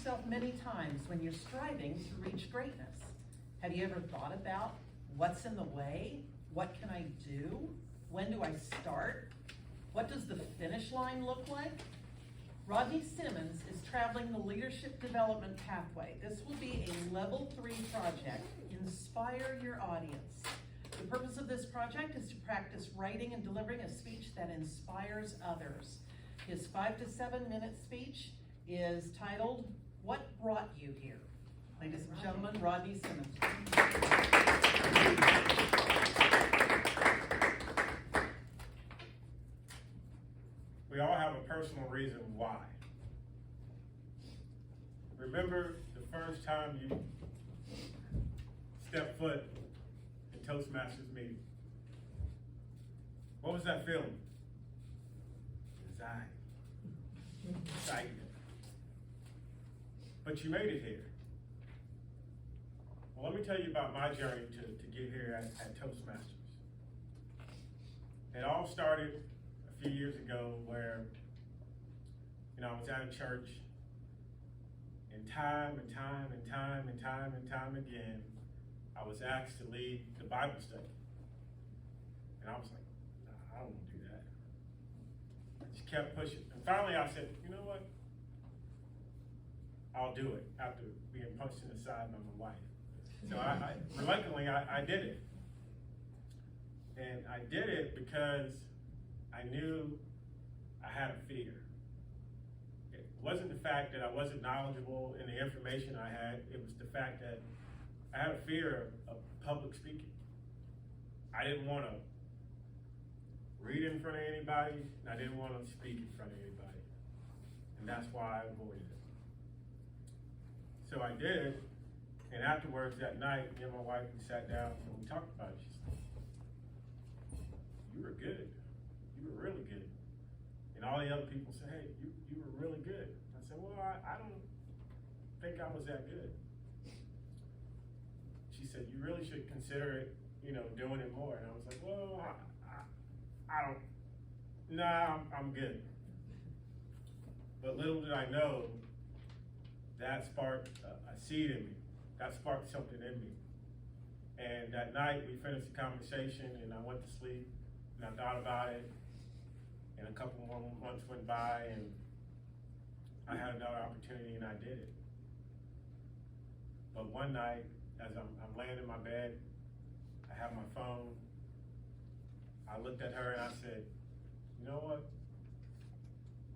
yourself many times when you're striving to reach greatness. Have you ever thought about what's in the way? What can I do? When do I start? What does the finish line look like? Rodney Simmons is traveling the leadership development pathway. This will be a level 3 project. Inspire your audience. The purpose of this project is to practice writing and delivering a speech that inspires others. His 5 to 7 minute speech is titled, "What Brought You Here?" Ladies and gentlemen, Rodney Simmons. We all have a personal reason why. Remember the first time you stepped foot in Toastmasters meeting? What was that feeling? Anxiety, excitement. But you made it here. Well, let me tell you about my journey to get here at Toastmasters. It all started a few years ago where, I was at a church, and time again, I was asked to lead the Bible study. And I was like, nah, I don't want to do that. I just kept pushing. And finally I said, you know what? I'll do it after being punched in the side by my wife. So reluctantly, I did it. And I did it because I knew I had a fear. It wasn't the fact that I wasn't knowledgeable in the information I had, it was the fact that I had a fear of public speaking. I didn't want to read in front of anybody, and I didn't want to speak in front of anybody. And that's why I avoided it. So I did, and afterwards that night, me and my wife, we sat down and we talked about it. She said, "You were good. You were really good." And all the other people said, "Hey, you were really good." I said, "Well, I don't think I was that good." She said, "You really should consider it, doing it more." And I was like, "Well, I don't, nah, I'm good." But little did I know, that sparked a seed in me. That sparked something in me. And that night we finished the conversation and I went to sleep and I thought about it. And a couple more months went by and I had another opportunity and I did it. But one night, as I'm laying in my bed, I have my phone. I looked at her and I said, "You know what?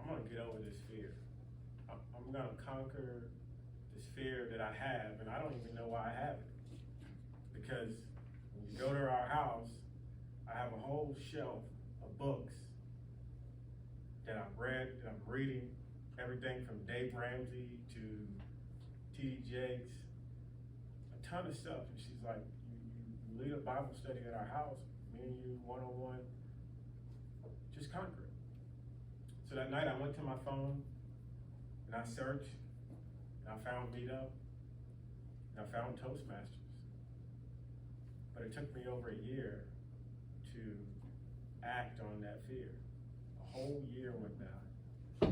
I'm gonna get over this fear. I'm gonna conquer this fear that I have, and I don't even know why I have it. Because when you go to our house, I have a whole shelf of books that I've read, that I'm reading, everything from Dave Ramsey to T.D. Jakes, a ton of stuff." And she's like, you lead a Bible study at our house, me and you, one-on-one, just conquer it. So that night I went to my phone and I searched and I found Meetup and I found Toastmasters. But it took me over a year to act on that fear. A whole year went by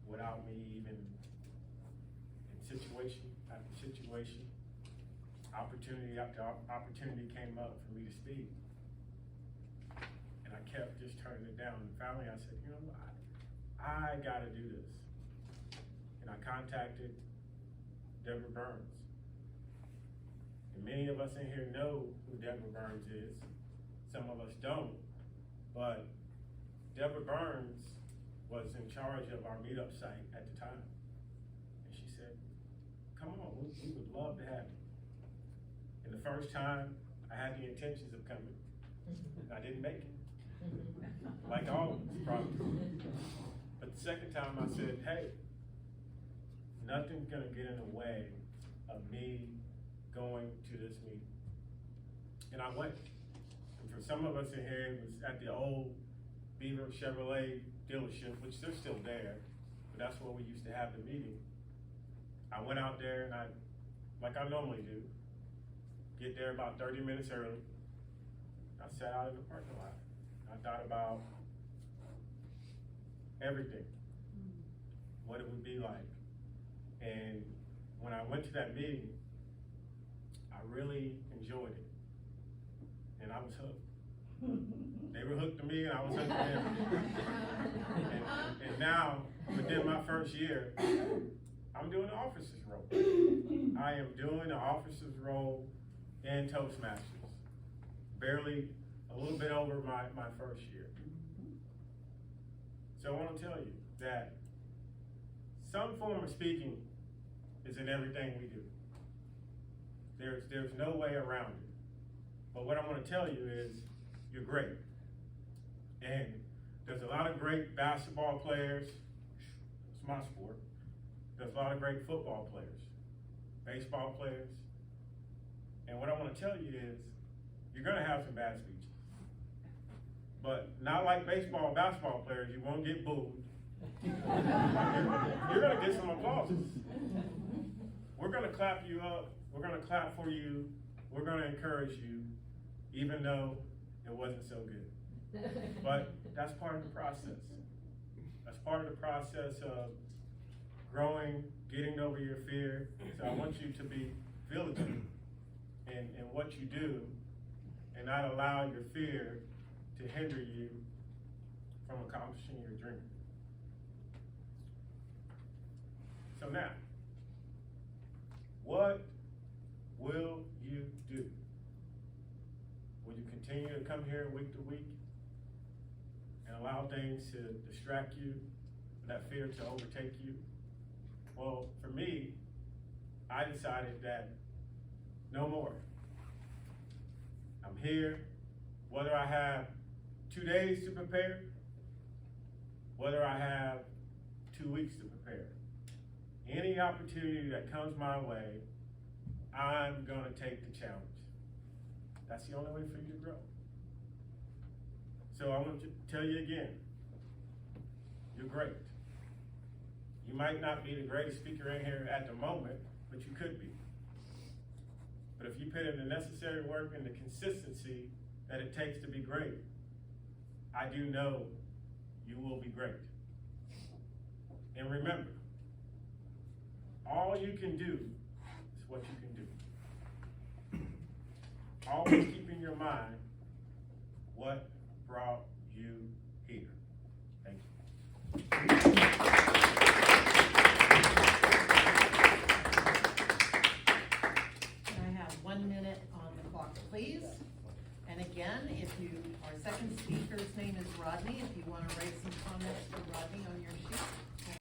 without me even in situation after situation, opportunity after opportunity came up for me to speak. And I kept just turning it down. And finally I said, you know what, I gotta do this. And I contacted Deborah Burns. And many of us in here know who Deborah Burns is. Some of us don't. But Deborah Burns was in charge of our Meetup site at the time. And she said, "Come on, we would love to have you." And the first time, I had the intentions of coming. I didn't make it. Like all of us, probably. But the second time I said, "Hey, nothing's gonna get in the way of me going to this meeting." And I went. And for some of us in here, it was at the old Beaver Chevrolet dealership, which they're still there, but that's where we used to have the meeting. I went out there and like I normally do, get there about 30 minutes early. I sat out in the parking lot. I thought about everything, what it would be like. And when I went to that meeting, I really enjoyed it. And I was hooked. They were hooked to me and I was hooked to them. And now, within my first year, I'm doing the officer's role. I am doing the officer's role in Toastmasters. Barely, a little bit over my first year. So I want to tell you that some form of speaking is in everything we do. There's no way around it. But what I want to tell you is you're great. And there's a lot of great basketball players. It's my sport. There's a lot of great football players, baseball players. And what I want to tell you is you're going to have some bad speeches. But not like baseball and basketball players, you won't get booed. You're going to get some applauses. We're going to clap you up. We're going to clap for you. We're going to encourage you, even though it wasn't so good. But that's part of the process. That's part of the process of growing, getting over your fear. So I want you to be vigilant in what you do and not allow your fear to hinder you from accomplishing your dream. So now, what will you do? Will you continue to come here week to week and allow things to distract you, that fear to overtake you? Well, for me, I decided that no more. I'm here, whether I have 2 days to prepare, whether I have 2 weeks to prepare. Any opportunity that comes my way, I'm gonna take the challenge. That's the only way for you to grow. So I want to tell you again, you're great. You might not be the greatest speaker in here at the moment, but you could be. But if you put in the necessary work and the consistency that it takes to be great, I do know you will be great. And remember, all you can do is what you can do. Always keep in your mind what brought